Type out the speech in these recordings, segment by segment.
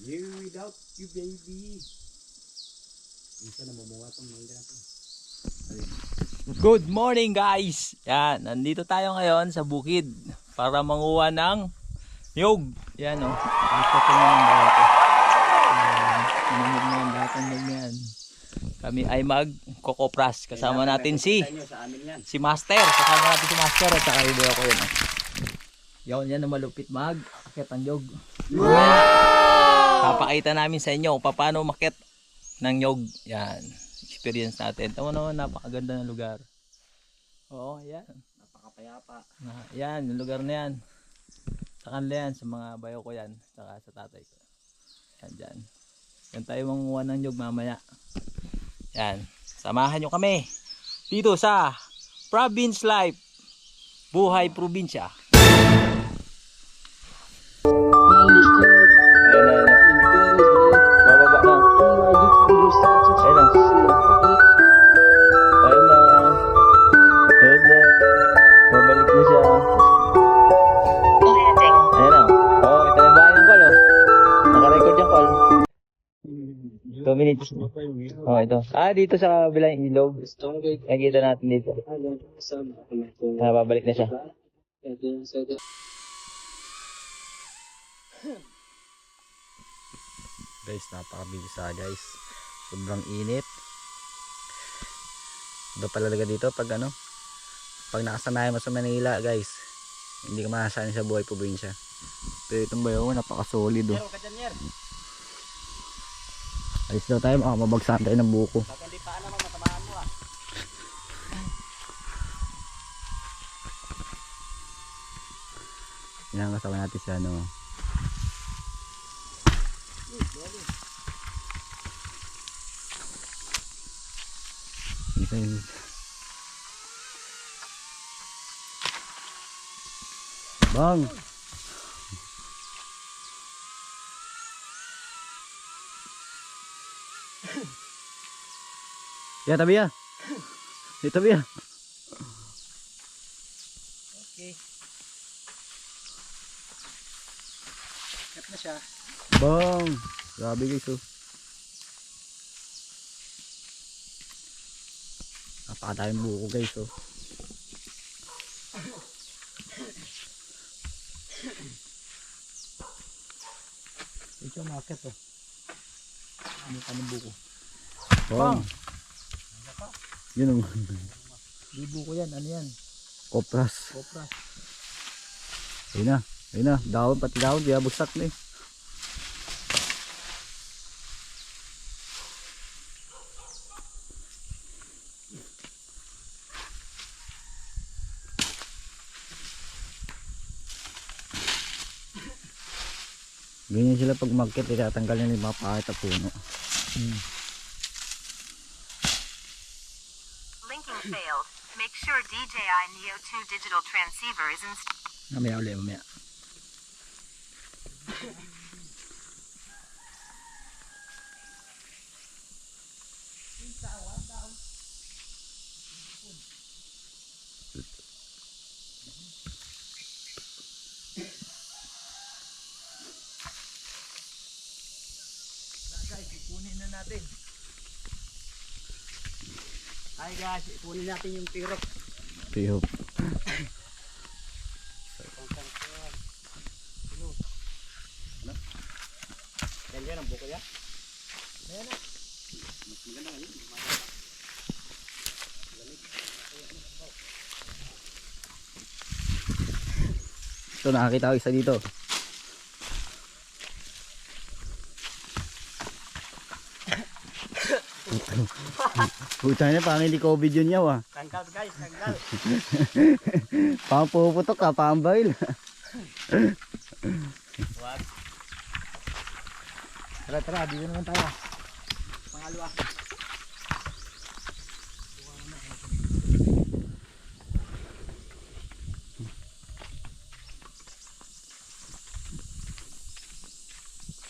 You without you, baby. Minsan namumunga itong mangga na to. Good morning guys! Yan, nandito tayo ngayon sa bukid para manguha ng niyog. Yan o. Ito mo ng bato. Nangyog na yung batang niyog na yan. Kami ay mag-kokopras. Kasama natin si Master. Kasama natin si Master at saka ibo ako yun. Yan na malupit mag-akit ang niyog. Papakita namin sa inyo kung paano makit ng niyog. Yan. Experience natin. Tama naman, napakaganda ng lugar. Oo, yan. Napakapayapa. Yan, yung lugar na yan. Sa kanila yan, sa mga bayo ko yan. Saka sa tatay ko. Yan dyan. Yan tayo manguha ng niyog mamaya. Yan. Samahan nyo kami. Dito sa Province Life. Buhay Probinsya. Ayan na. Bababa na. Ayan na. Ayan na. Ayan na. Babalik na siya. Ayan na. Oo, ito na yung bahay ng call. Naka-record yung call. 2 minutes. Oh, ito. Dito sa kabilang ilog. Nakikita natin dito. Babalik na siya. Guys, napakabilis guys. Sobrang init. Iba pala talaga dito pag pag nakasanayan mo sa Manila guys, hindi ka masasanay sa buhay probinsya. Pero itong bayo napaka-solid oh. Alis daw tayo, mabagsakan tayo ng buko. Hindi pa naman matamaan mo Yan, kasama natin sa Bang! Ya, tabi ya. Dito tabi ya. Okay. Cut na siya. Bang! Grabe guys oh. Napakadaming buko guys oh. Ito market oh. Ano pa ng buko? Bang! Yun oh. Di buko yan, ano yan? Kopras. Kopras. Ayun na. Dahon, pati dahon, di abagsak na eh. Ganyan sila pag market, itatanggal nila yung mga pangit na puno. Linking failed. Make sure DJI Neo 2 digital transceiver is installed. Mamaya. Guys, ipunin na natin. Hi guys, ipunin natin yung pirok. Pihop. Yan ang buko yan. Ayan na. Mas maganda ngayon. Ito, nakakita ko isa dito. Puta na, parang hindi COVID yun yaw ah. Tanggal guys, tanggal. Parang puputok ka, parang bail. What? Tara, dito naman tayo. Pangalawa.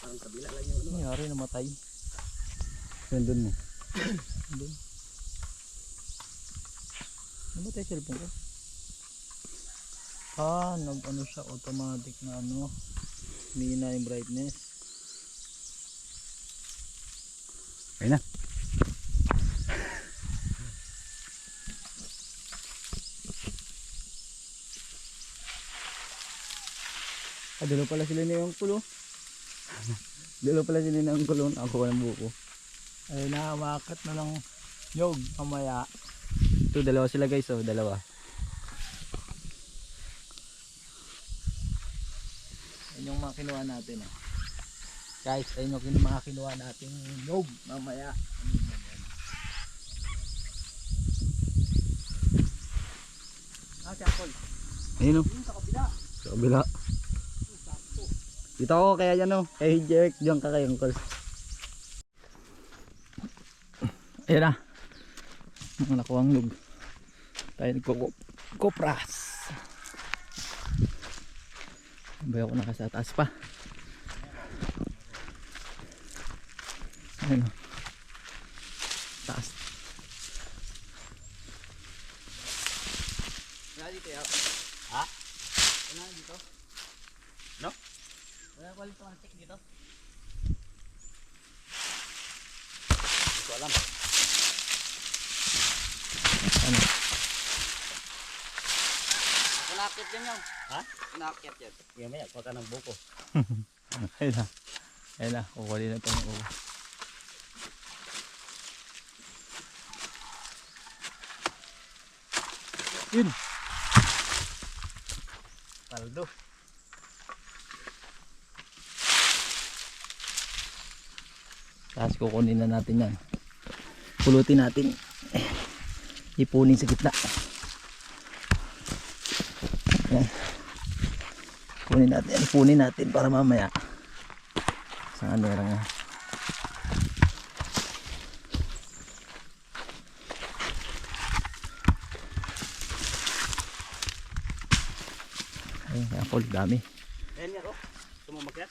Parang kabila lang yung ano. Nangyari, namatay. Nandun mo. Nandun. Namatay cellphone ko. Nag-ano siya, automatic na ano. Mina yung brightness. Ayun na. Dalo pala sila na yung kulo. Dalo pala sila na yung kulo. Nakakuha ng buko. Ayun na, maakat na lang nyog mamaya. Ito, dalawa sila guys, oh, dalawa. Ayun yung mga kinuha natin, oh. Guys, ayun yung mga kinuha natin nyog mamaya. Chapol. Ayun o. Sa kabila. Sa kabila. Dito ako kaya yan o. Kay Jeric diyan ka kayong call. Ayun na. Mga nakuhang lug. Tayo nagkukopras. Bayo ko naka sa taas pa. Ayun o. Taas. Wala dito yun. Ha? Wala dito. No? Wala quality check dito. Hindi ko alam. Ano? Nakakit yan yun. Ha? Nakakit yan. Kaya maya, kuha ka ng buko. Ayun na. Ayun na. Kukunin na ito ng ulo. Yun. Paldo. Tapos kukunin na natin yan. Pulutin natin. Ipunin sa gitna. Yan. Ipunin natin para mamaya. Saan meron nga. Ayun, ako dami. Ayan yan o. Sumumakyat.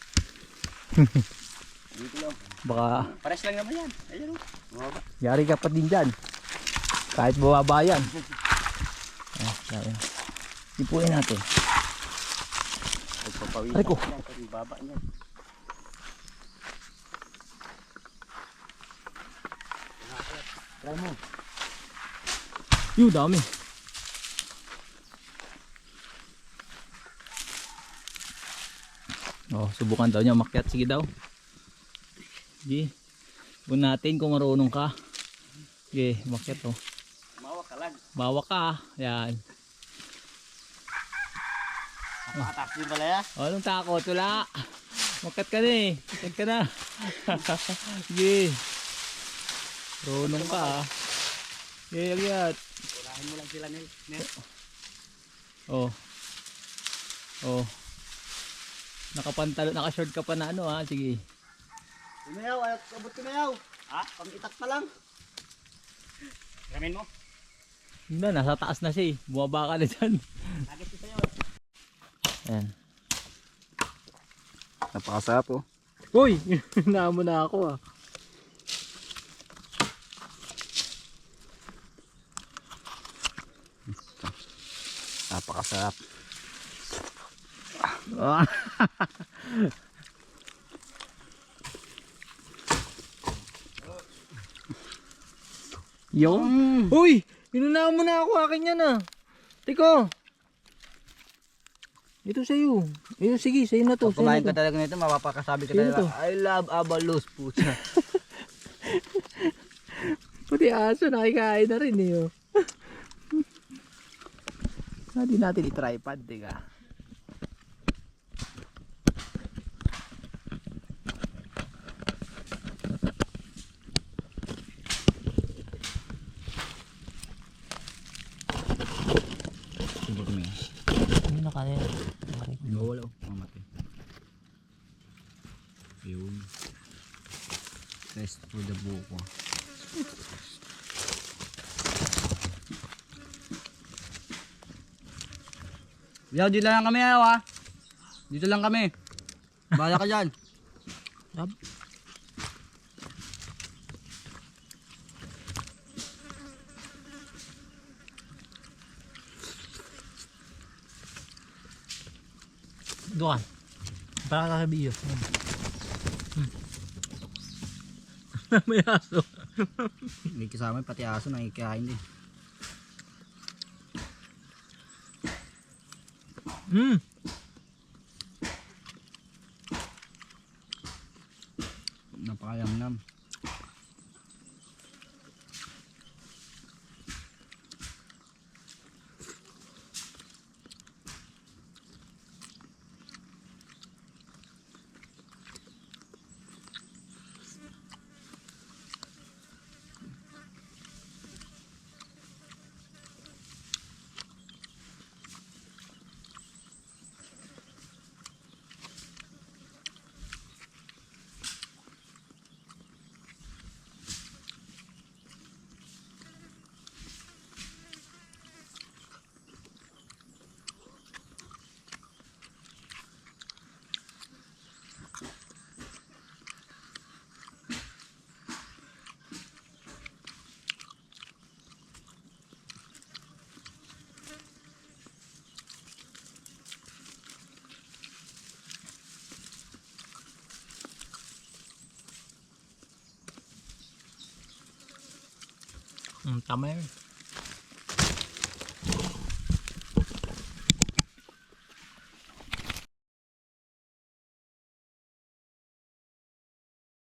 Dito lang. Baka Pares lang naman yan. Ayan o. Mababa. yari ka pa din dyan. Kahit bumaba yan. Ayun. Ipunin natin. Pagpapawisan. Aray ko. Yan, pag baba niyan. Try mo. Yung dami. Oh, subukan daw niya umakyat. Sige daw. Sige. Huwag natin kung marunong ka. Sige, umakyat oh. Mawa ka lang. Bawa ka. Yan. Napakatak din pala ya. Oh, anong takot? Wala. Umakyat ka na eh. Umakyat ka na. Sige. Marunong ka ah. Sige, agyat. Unahin mo lang sila Nel. Oh. Oh. Nakapantalo, naka-short ka pa na ano ha. Sige. Tumayaw, ayaw kabot tumayaw. Ha? Pang-itak pa lang. Gamin mo. Yun na, nasa taas na siya eh. Bumaba ka na dyan. Agad ko sa'yo. Ayan. Napakasarap oh. Uy! Naamo na ako ah. Napakasarap. Yung. Uy! Inunahan mo na ako. Akin yan ah. Tiko. Ito sa'yo. Ito sige. Sa'yo na to. Pag kumain ka talaga nito, mapapakasabi ka Sino talaga. to? I love Abalos pucha. Pati aso nakikain na rin eh. Oh. Hindi natin i-tripod. Teka. Siguro mo yan. Ano na kaya? Wala oh. Mamatay. Yun. Rest for the buko. Yaw, dito lang kami ayaw ha. Dito lang kami. Bahala ka dyan. Sab? Doon. Para ka kabiyo. May aso. May kasama pati aso nakikain din. Napakayamnam. Tama yun.